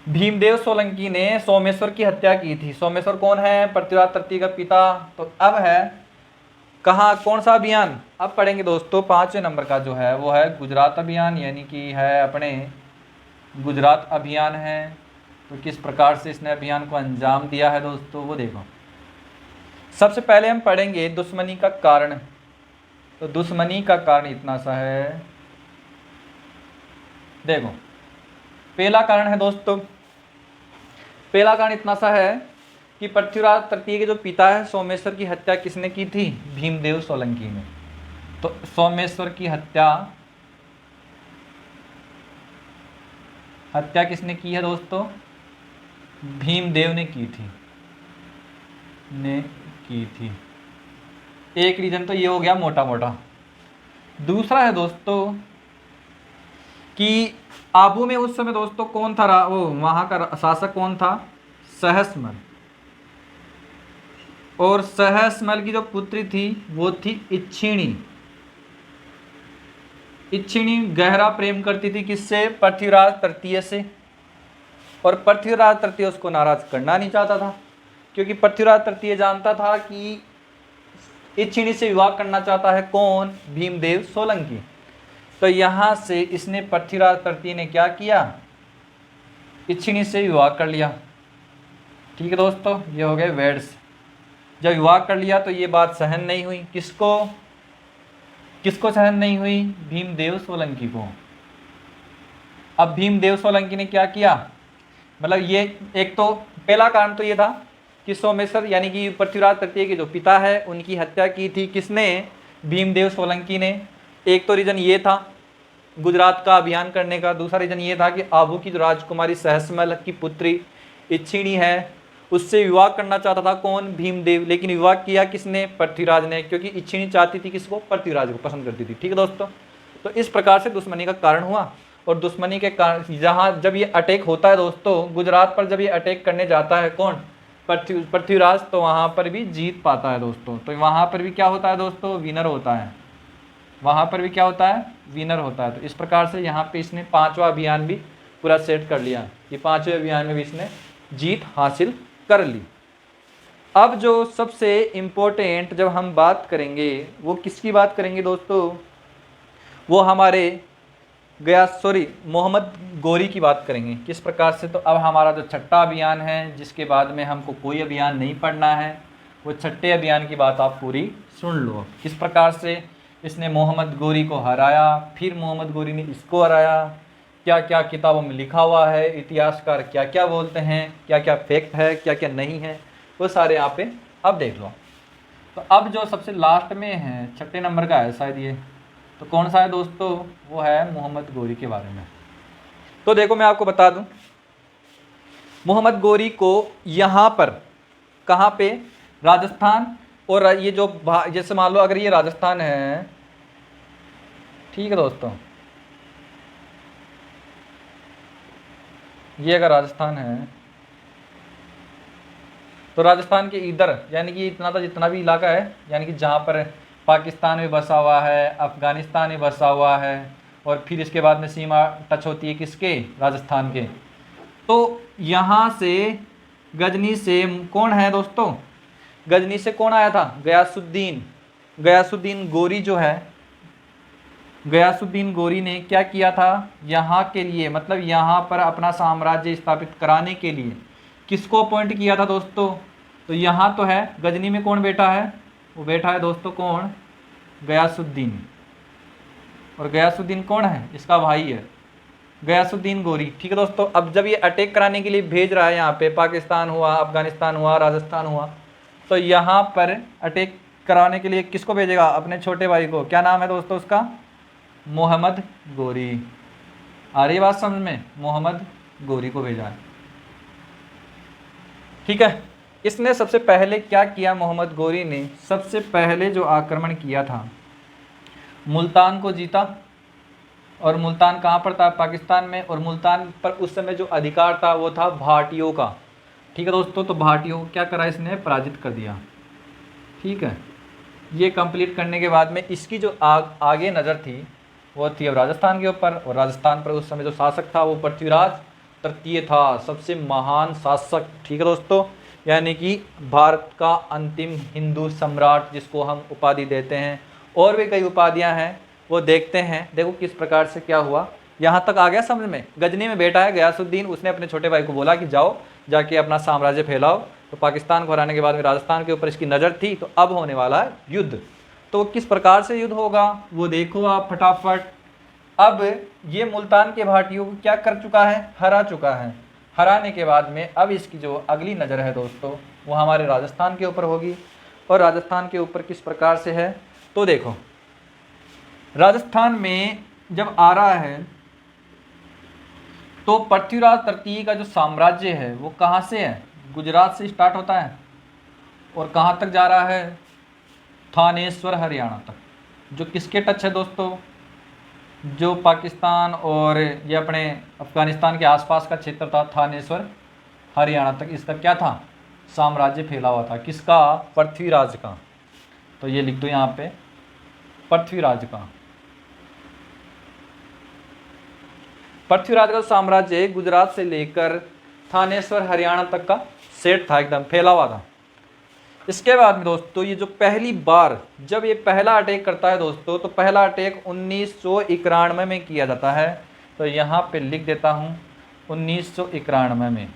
भीमदेव सोलंकी ने सोमेश्वर की हत्या की थी। सोमेश्वर कौन है, पृथ्वीराज तृतीय का पिता। तो अब है कहाँ, कौन सा अभियान, अब पढ़ेंगे दोस्तों 5वें नंबर का जो है वो है गुजरात अभियान, यानी कि है अपने गुजरात अभियान है। तो किस प्रकार से इसने अभियान को अंजाम दिया है दोस्तों वो देखो। सबसे पहले हम पढ़ेंगे दुश्मनी का कारण। तो दुश्मनी का कारण इतना सा है, देखो पहला कारण है दोस्तों, पहला कारण इतना सा है कि पृथ्वीराज तृतीय के जो पिता है सोमेश्वर की हत्या किसने की थी, भीमदेव सोलंकी ने। तो सोमेश्वर की हत्या किसने की है दोस्तों, भीमदेव ने की थी। एक रीजन तो ये हो गया मोटा मोटा। दूसरा है दोस्तों कि आबू में उस समय दोस्तों कौन था, वो वहां का शासक कौन था, सहस्मल। और सहस्मल की जो पुत्री थी वो थी इच्छिणी। इच्छिणी गहरा प्रेम करती थी किससे, पृथ्वीराज तृतीय से। और पृथ्वीराज तृतीय उसको नाराज करना नहीं चाहता था, क्योंकि पृथ्वीराज तृतीय जानता था कि इच्छिणी से विवाह करना चाहता है कौन, भीमदेव सोलंकी। तो यहाँ से इसने पृथ्वीराज तृतीय ने क्या किया, इच्छिणी से विवाह कर लिया। ठीक है दोस्तों, ये हो गए वेड्स। जब विवाह कर लिया तो ये बात सहन नहीं हुई, किसको सहन नहीं हुई, भीमदेव सोलंकी को। अब भीमदेव सोलंकी ने क्या किया, मतलब ये एक तो पहला कारण तो ये था कि सोमेश्वर यानी कि पृथ्वीराज तृतीय के जो पिता है उनकी हत्या की थी किसने, भीमदेव सोलंकी ने। एक तो रीजन ये था गुजरात का अभियान करने का। दूसरा रीजन ये था कि आबू की जो राजकुमारी सहस्मल की पुत्री इच्छिणी है उससे विवाह करना चाहता था कौन, भीमदेव। लेकिन विवाह किया किसने, पृथ्वीराज ने, क्योंकि इच्छिणी चाहती थी किसको, पृथ्वीराज को पसंद करती थी। ठीक है दोस्तों, तो इस प्रकार से दुश्मनी का कारण हुआ। और दुश्मनी के कारण जहाँ जब ये अटैक होता है दोस्तों, गुजरात पर जब ये अटैक करने जाता है कौन, पृथ्वीराज, तो वहाँ पर भी जीत पाता है दोस्तों। तो वहाँ पर भी क्या होता है दोस्तों, विनर होता है, वहाँ पर भी क्या होता है, विनर होता है। तो इस प्रकार से यहाँ पे इसने 5वां अभियान भी पूरा सेट कर लिया, ये 5वें अभियान में भी इसने जीत हासिल कर ली। अब जो सबसे इम्पोर्टेंट जब हम बात करेंगे वो किसकी बात करेंगे दोस्तों, वो हमारे मोहम्मद गौरी की बात करेंगे। किस प्रकार से, तो अब हमारा जो छठा अभियान है, जिसके बाद में हमको कोई अभियान नहीं पढ़ना है, वो छठे अभियान की बात आप पूरी सुन लो। किस प्रकार से इसने मोहम्मद गौरी को हराया, फिर मोहम्मद गौरी ने इसको हराया, क्या क्या किताबों में लिखा हुआ है, इतिहासकार क्या क्या बोलते हैं, क्या क्या फैक्ट है, क्या क्या नहीं है, वो सारे यहाँ पे अब देख लो। तो अब जो सबसे लास्ट में है, छठे नंबर का है शायद ये, तो कौन सा है दोस्तों, वो है मोहम्मद गौरी के बारे में। तो देखो मैं आपको बता दूं, मोहम्मद गौरी को यहाँ पर कहाँ पे, राजस्थान, और ये जो जैसे मान लो अगर ये राजस्थान है, ठीक है दोस्तों, ये अगर राजस्थान है तो राजस्थान के इधर यानी कि इतना तो जितना भी इलाका है, यानी कि जहाँ पर पाकिस्तान में बसा हुआ है, अफ़गानिस्तान में बसा हुआ है, और फिर इसके बाद में सीमा टच होती है किसके, राजस्थान के। तो यहाँ से गजनी से कौन है दोस्तों, गजनी से कौन आया था, गयासुद्दीन गौरी जो है, गयासुद्दीन गौरी ने क्या किया था यहाँ के लिए, मतलब यहाँ पर अपना साम्राज्य स्थापित कराने के लिए किसको अपॉइंट किया था दोस्तों, तो यहाँ तो है गजनी में कौन बैठा है, वो बैठा है दोस्तों कौन, गयासुद्दीन। और गयासुद्दीन कौन है, इसका भाई है गयासुद्दीन गौरी। ठीक है दोस्तों, अब जब ये अटैक कराने के लिए भेज रहा है, यहाँ पे पाकिस्तान हुआ, अफगानिस्तान हुआ, राजस्थान हुआ, तो यहाँ पर अटैक कराने के लिए किसको भेजेगा, अपने छोटे भाई को। क्या नाम है दोस्तों उसका, मोहम्मद गौरी। आ रही बात समझ में, मोहम्मद गौरी को भेजा है। ठीक है, इसने सबसे पहले क्या किया, मोहम्मद गौरी ने सबसे पहले जो आक्रमण किया था, मुल्तान को जीता। और मुल्तान कहाँ पर था, पाकिस्तान में। और मुल्तान पर उस समय जो अधिकार था वो था भाटियों का। ठीक है दोस्तों, तो भाटियों क्या करा, इसने पराजित कर दिया। ठीक है, ये कंप्लीट करने के बाद में इसकी जो आगे नज़र थी वो थी अब राजस्थान के ऊपर। और राजस्थान पर उस समय जो शासक था वो पृथ्वीराज तृतीय था, सबसे महान शासक। ठीक है दोस्तों, यानी कि भारत का अंतिम हिंदू सम्राट जिसको हम उपाधि देते हैं। और भी कई उपाधियां हैं, वो देखते हैं। देखो किस प्रकार से क्या हुआ, यहाँ तक आ गया समझ में। गजनी में बैठा है गयासुद्दीन, उसने अपने छोटे भाई को बोला कि जाओ जाके अपना साम्राज्य फैलाओ। तो पाकिस्तान को हराने के बाद में राजस्थान के ऊपर इसकी नज़र थी, तो अब होने वाला है युद्ध। तो किस प्रकार से युद्ध होगा वो देखो आप फटाफट। अब ये मुल्तान के भाटियों को क्या कर चुका है, हरा चुका है। हराने के बाद में अब इसकी जो अगली नज़र है दोस्तों वो हमारे राजस्थान के ऊपर होगी। और राजस्थान के ऊपर किस प्रकार से है, तो देखो राजस्थान में जब आ रहा है तो पृथ्वीराज तृतीय का जो साम्राज्य है वो कहाँ से है, गुजरात से स्टार्ट होता है और कहाँ तक जा रहा है, थानेश्वर हरियाणा तक। जो किसके टच है दोस्तों, जो पाकिस्तान और ये अपने अफ़गानिस्तान के आसपास का क्षेत्र था, थानेश्वर हरियाणा तक इसका क्या था, साम्राज्य फैला हुआ था। किसका, पृथ्वीराज का। तो ये लिख दो यहाँ पे, पृथ्वीराज का। पृथ्वीराज का साम्राज्य गुजरात से लेकर थानेश्वर हरियाणा तक का सेट था, एकदम फैला हुआ था। इसके बाद में दोस्तों ये जो पहली बार जब ये पहला अटैक करता है दोस्तों, तो पहला अटैक 1991 में किया जाता है। तो यहाँ पे लिख देता हूँ 1991 में।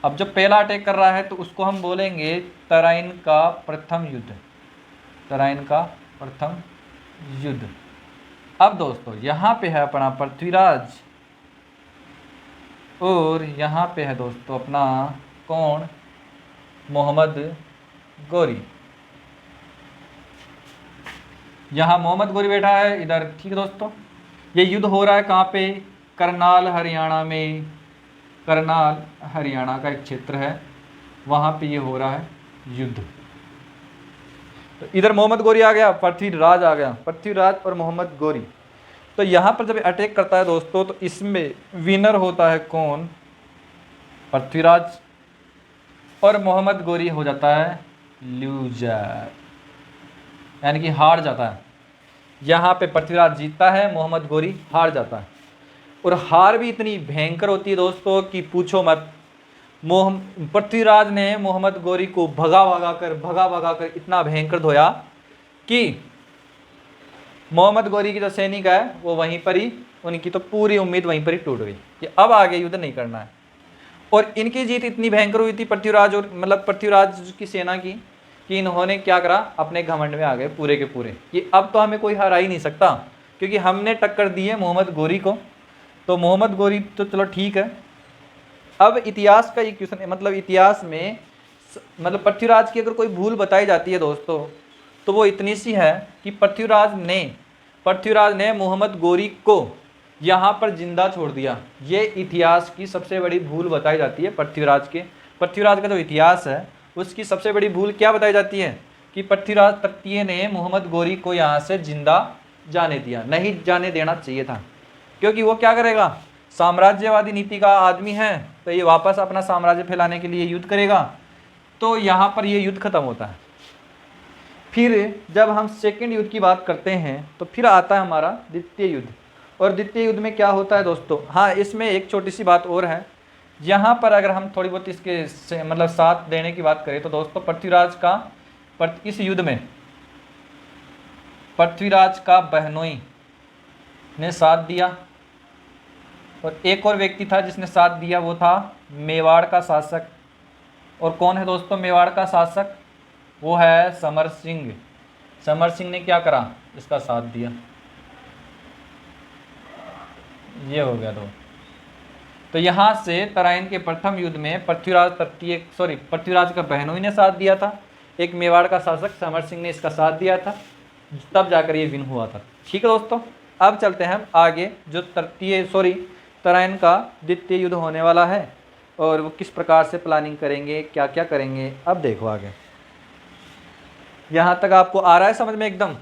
अब जब पहला अटैक कर रहा है तो उसको हम बोलेंगे तराइन का प्रथम युद्ध, तराइन का प्रथम युद्ध। अब दोस्तों यहाँ पे है अपना पृथ्वीराज और यहाँ पे है दोस्तों अपना कौन, मोहम्मद गौरी। यहाँ मोहम्मद गौरी बैठा है इधर। ठीक है दोस्तों, ये युद्ध हो रहा है कहाँ पे, करनाल हरियाणा में। करनाल हरियाणा का एक क्षेत्र है, वहाँ पे ये हो रहा है युद्ध। तो इधर मोहम्मद गौरी आ गया, पृथ्वीराज आ गया, पृथ्वीराज और मोहम्मद गौरी। तो यहाँ पर जब अटैक करता है दोस्तों, तो इसमें विनर होता है कौन? पृथ्वीराज, और मोहम्मद गोरी हो जाता है लूजर, यानी कि हार जाता है। यहाँ पे पृथ्वीराज जीतता है, मोहम्मद गोरी हार जाता है। और हार भी इतनी भयंकर होती है दोस्तों कि पूछो मत। पृथ्वीराज ने मोहम्मद गोरी को भगा भगा कर इतना भयंकर धोया कि मोहम्मद गोरी की जो सैनिक है वो वहीं पर ही, उनकी तो पूरी उम्मीद वहीं पर ही टूट गई कि अब आगे युद्ध नहीं करना है। और इनकी जीत इतनी भयंकर हुई थी पृथ्वीराज और पृथ्वीराज की सेना की, कि इन्होंने क्या करा, अपने घमंड में आ गए पूरे के पूरे कि अब तो हमें कोई हरा ही नहीं सकता, क्योंकि हमने टक्कर दी है मोहम्मद गोरी को। तो मोहम्मद गोरी तो चलो ठीक है। अब इतिहास का ये क्वेश्चन है, मतलब इतिहास में पृथ्वीराज की अगर कोई भूल बताई जाती है दोस्तों, तो वो इतनी सी है कि पृथ्वीराज ने मोहम्मद गोरी को यहाँ पर जिंदा छोड़ दिया। ये इतिहास की सबसे बड़ी भूल बताई जाती है पृथ्वीराज का जो इतिहास है उसकी सबसे बड़ी भूल क्या बताई जाती है कि पृथ्वीराज तृतीय ने मोहम्मद गोरी को यहाँ से जिंदा जाने दिया, नहीं जाने देना चाहिए था, क्योंकि वो क्या करेगा, साम्राज्यवादी नीति का आदमी है, तो ये वापस अपना साम्राज्य फैलाने के लिए युद्ध करेगा। तो यहाँ पर ये युद्ध खत्म होता है। फिर जब हम सेकेंड युद्ध की बात करते हैं तो फिर आता है हमारा द्वितीय युद्ध। और द्वितीय युद्ध में क्या होता है दोस्तों, हाँ इसमें एक छोटी सी बात और है। यहाँ पर अगर हम थोड़ी बहुत इसके साथ देने की बात करें तो दोस्तों इस युद्ध में पृथ्वीराज का बहनोई ने साथ दिया, और एक और व्यक्ति था जिसने साथ दिया, वो था मेवाड़ का शासक। और कौन है दोस्तों मेवाड़ का शासक? वो है समर सिंह। समर सिंह ने क्या करा, इसका साथ दिया। ये हो गया तो यहाँ से तराइन के प्रथम युद्ध में पृथ्वीराज का बहनोई ने साथ दिया था, एक मेवाड़ का शासक समर सिंह ने इसका साथ दिया था, तब जाकर ये विन हुआ था। ठीक है दोस्तों, अब चलते हैं हम आगे, जो तराइन का द्वितीय युद्ध होने वाला है और वो किस प्रकार से प्लानिंग करेंगे, क्या क्या करेंगे, अब देखो आगे। यहाँ तक आपको आ रहा है समझ में एकदम?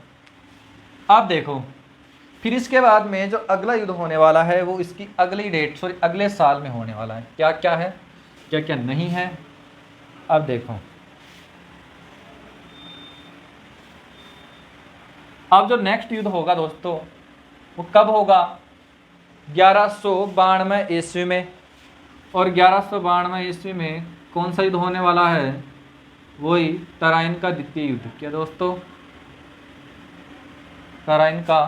अब देखो, फिर इसके बाद में जो अगला युद्ध होने वाला है वो इसकी अगले साल में होने वाला है। क्या क्या है, क्या क्या नहीं है, अब देखो। अब जो नेक्स्ट युद्ध होगा दोस्तों वो कब होगा, 1192 ईस्वी में। और 1192 ईस्वी में कौन सा युद्ध होने वाला है, वही तराइन का द्वितीय युद्ध। क्या दोस्तों, तराइन का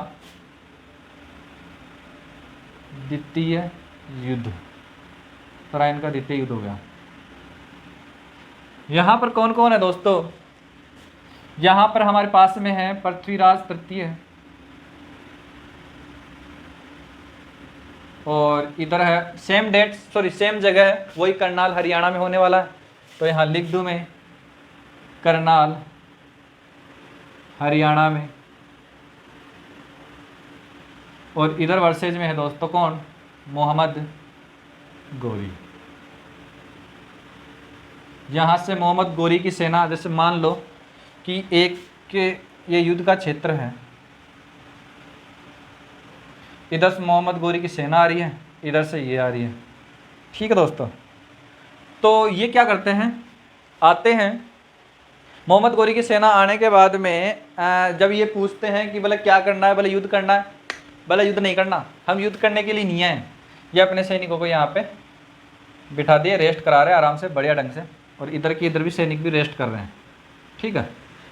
द्वितीय युद्ध, तराइन का द्वितीय युद्ध हो गया। यहाँ पर कौन कौन है दोस्तों, यहाँ पर हमारे पास में है पृथ्वीराज तृतीय, और इधर है सेम जगह है, वही करनाल हरियाणा में होने वाला है। तो यहाँ लिख दूँ मैं, करनाल हरियाणा में। और इधर वर्सेज में है दोस्तों कौन, मोहम्मद गोरी। यहाँ से मोहम्मद गोरी की सेना, जैसे मान लो कि ये युद्ध का क्षेत्र है, इधर से मोहम्मद गोरी की सेना आ रही है, इधर से ये आ रही है। ठीक है दोस्तों, तो ये क्या करते हैं, आते हैं। मोहम्मद गोरी की सेना आने के बाद में जब ये पूछते हैं कि भले क्या करना है, भले युद्ध करना है, भले युद्ध नहीं करना, हम युद्ध करने के लिए नहीं आए। ये अपने सैनिकों को यहाँ पे बिठा दिए, रेस्ट करा रहे हैं आराम से बढ़िया ढंग से, और इधर भी सैनिक भी रेस्ट कर रहे हैं। ठीक है,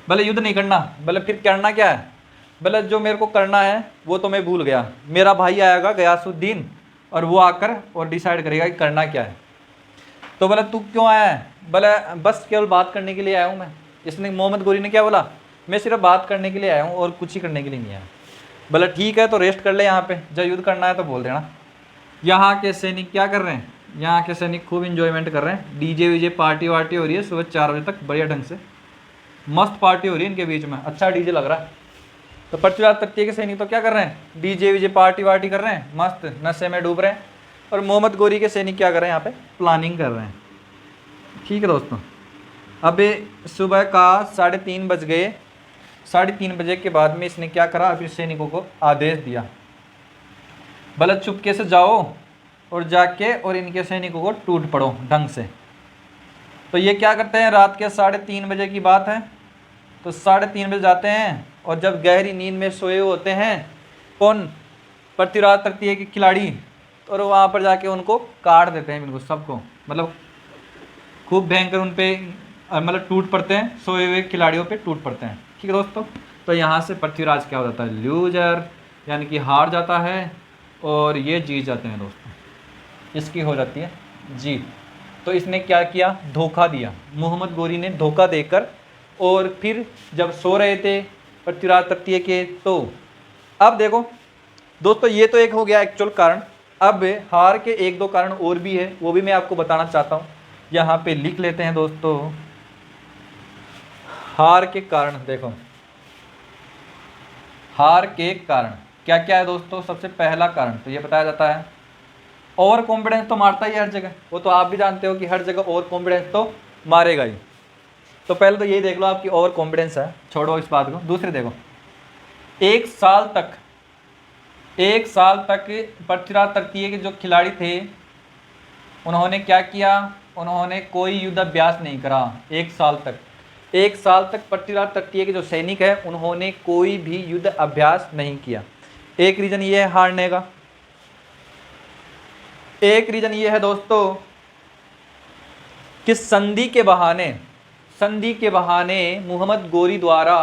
भले युद्ध नहीं करना, भले फिर करना क्या है, भले जो मेरे को करना है वो तो मैं भूल गया, मेरा भाई आएगा गयासुद्दीन, और वो आकर और डिसाइड करेगा कि करना क्या है। तो बोला तू क्यों आया है, बोला बस केवल बात करने के लिए आया हूँ मैं। इसने मोहम्मद गोरी ने क्या बोला, मैं सिर्फ बात करने के लिए आया हूँ और कुछ ही करने के लिए नहीं आया। बोला ठीक है, तो रेस्ट कर ले यहाँ पे, जब युद्ध करना है तो बोल देना। यहाँ के सैनिक क्या कर रहे हैं, यहाँ के सैनिक खूब इंजॉयमेंट कर रहे हैं, डीजे वीजे पार्टी वार्टी हो रही है सुबह 4 बजे तक, बढ़िया ढंग से मस्त पार्टी हो रही है इनके बीच में, अच्छा डीजे लग रहा है। तो पृथ्वीराज तृतीय के सैनिक तो क्या कर रहे हैं, डीजे वीजे पार्टी वार्टी कर रहे हैं, मस्त नशे में डूब रहे हैं। और मोहम्मद गोरी के सैनिक क्या कर रहे हैं, यहाँ पे प्लानिंग कर रहे हैं। ठीक है दोस्तों, अबे सुबह का 3:30 बज गए। 3:30 बजे के बाद में इसने क्या करा, अपने सैनिकों को आदेश दिया बलद चुपके से जाओ और जाके और इनके सैनिकों को टूट पड़ो ढंग से। तो ये क्या करते हैं, रात के 3:30 बजे की बात है, तो 3:30 बजे जाते हैं और जब गहरी नींद में सोए होते हैं कौन, पृथ्वीराज तृतीय के खिलाड़ी, और वहाँ पर जाके उनको काट देते हैं बिल्कुल सबको, मतलब खूब भयंकर उन पे मतलब टूट पड़ते हैं, सोए हुए खिलाड़ियों पे टूट पड़ते हैं। ठीक है दोस्तों, तो यहाँ से पृथ्वीराज क्या हो जाता है, लूजर, यानी कि हार जाता है और ये जीत जाते हैं दोस्तों, इसकी हो जाती है जीत। तो इसने क्या किया, धोखा दिया, मोहम्मद गोरी ने धोखा देकर, और फिर जब सो रहे थे पृथ्वीराज तृतीय के, तो अब देखो दोस्तों ये तो एक हो गया एक्चुअल कारण। अब हार के 1-2 कारण और भी है, वो भी मैं आपको बताना चाहता हूँ, यहाँ पे लिख लेते हैं दोस्तों। हार के कारण, देखो हार के कारण क्या क्या है दोस्तों। सबसे पहला कारण तो ये बताया जाता है, ओवर कॉन्फिडेंस तो मारता ही है हर जगह, वो तो आप भी जानते हो कि हर जगह ओवर कॉन्फिडेंस तो मारेगा ही। तो पहले तो यही देख लो आपकी ओवर कॉन्फिडेंस है, छोड़ो इस बात को। दूसरे देखो, एक साल तक पृथ्वीराज तृतीय के जो खिलाड़ी थे उन्होंने क्या किया, उन्होंने कोई युद्ध अभ्यास नहीं करा। एक साल तक पृथ्वीराज तृतीय के जो सैनिक हैं उन्होंने कोई भी युद्ध अभ्यास नहीं किया। एक रीज़न ये है हारने का। एक रीज़न ये है दोस्तों कि संधि के बहाने मोहम्मद गोरी द्वारा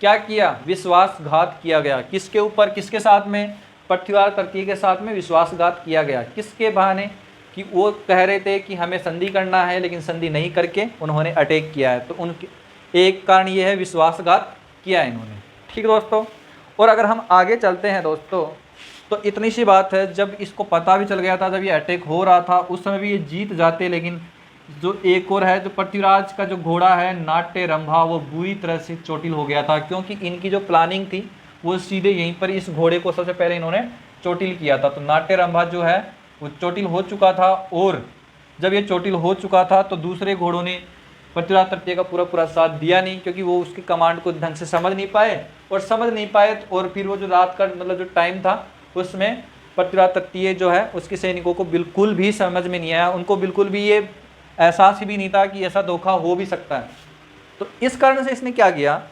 क्या किया, विश्वासघात किया गया। किसके ऊपर, किसके साथ में, पृथ्वीराज तृतीय के साथ में विश्वासघात किया गया। किसके बहाने, कि वो कह रहे थे कि हमें संधि करना है, लेकिन संधि नहीं करके उन्होंने अटैक किया है। तो उनके एक कारण ये है, विश्वासघात किया है इन्होंने। ठीक है दोस्तों, और अगर हम आगे चलते हैं दोस्तों, तो इतनी सी बात है, जब इसको पता भी चल गया था, जब ये अटैक हो रहा था उस समय भी ये जीत जाते, लेकिन जो एक और है, जो पृथ्वीराज का जो घोड़ा है नाट्य रंभा, वो बुरी तरह से चोटिल हो गया था, क्योंकि इनकी जो प्लानिंग थी वो सीधे यहीं पर इस घोड़े को सबसे पहले इन्होंने चोटिल किया था। तो नाट्य रंभा जो है वो चोटिल हो चुका था, और जब ये चोटिल हो चुका था तो दूसरे घोड़ों ने पृथ्वीराज तृतीय का पूरा साथ दिया नहीं, क्योंकि वो उसके कमांड को ढंग से समझ नहीं पाए, और फिर वो जो रात का मतलब जो टाइम था उसमें पृथ्वीराज तृतीय जो है उसके सैनिकों को बिल्कुल भी समझ में नहीं आया, उनको बिल्कुल भी ये एहसास भी नहीं था कि ऐसा धोखा हो भी सकता है। तो इस कारण से इसने क्या किया,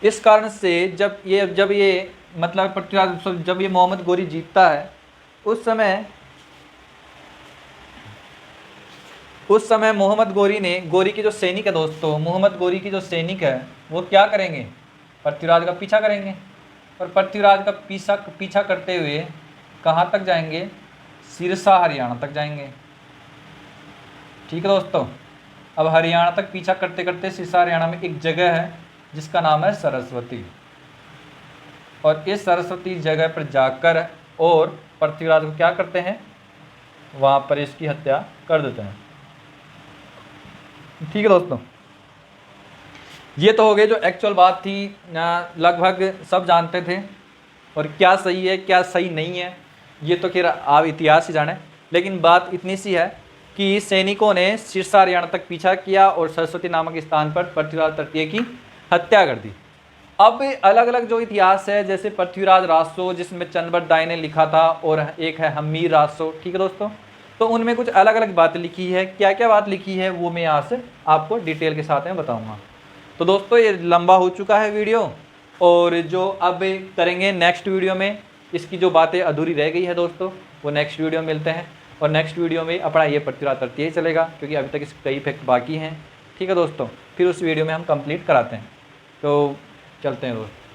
इस कारण से जब ये मतलब पृथ्वीराज, जब ये मोहम्मद गोरी जीतता है, उस समय मोहम्मद गोरी की जो सैनिक है दोस्तों, मोहम्मद गोरी की जो सैनिक है वो क्या करेंगे, पृथ्वीराज का पीछा करेंगे, और पृथ्वीराज का पीछा करते हुए कहाँ तक जाएंगे, सिरसा हरियाणा तक जाएंगे। ठीक है दोस्तों, अब हरियाणा तक पीछा करते करते सिरसा हरियाणा में एक जगह है जिसका नाम है सरस्वती, और इस सरस्वती जगह पर जाकर और पृथ्वीराज को क्या करते हैं, वहाँ पर इसकी हत्या कर देते हैं। ठीक है दोस्तों, ये तो हो गई जो एक्चुअल बात थी, लगभग सब जानते थे, और क्या सही है क्या सही नहीं है ये तो खैर आप इतिहास ही जाने। लेकिन बात इतनी सी है कि सैनिकों ने सिरसा हरियाणा तक पीछा किया और सरस्वती नामक स्थान पर पृथ्वीराज तृतीय की हत्या कर दी। अब अलग अलग जो इतिहास है, जैसे पृथ्वीराज रासो जिसमें चंद्रबट दाई ने लिखा था, और एक है हमीर रासो। ठीक है दोस्तों, तो उनमें कुछ अलग अलग बातें लिखी है। क्या क्या बात लिखी है वो मैं यहाँ से आपको डिटेल के साथ में बताऊँगा। तो दोस्तों ये लंबा हो चुका है वीडियो, और जो अब करेंगे नेक्स्ट वीडियो में, इसकी जो बातें अधूरी रह गई है दोस्तों वो नेक्स्ट वीडियो में मिलते हैं। और नेक्स्ट वीडियो में अपना ये पृथ्वीराज तृतीय चलेगा, क्योंकि अभी तक इसके कई फैक्ट बाकी हैं। ठीक है दोस्तों, फिर उस वीडियो में हम कंप्लीट कराते हैं। तो चलते हैं दोस्तों।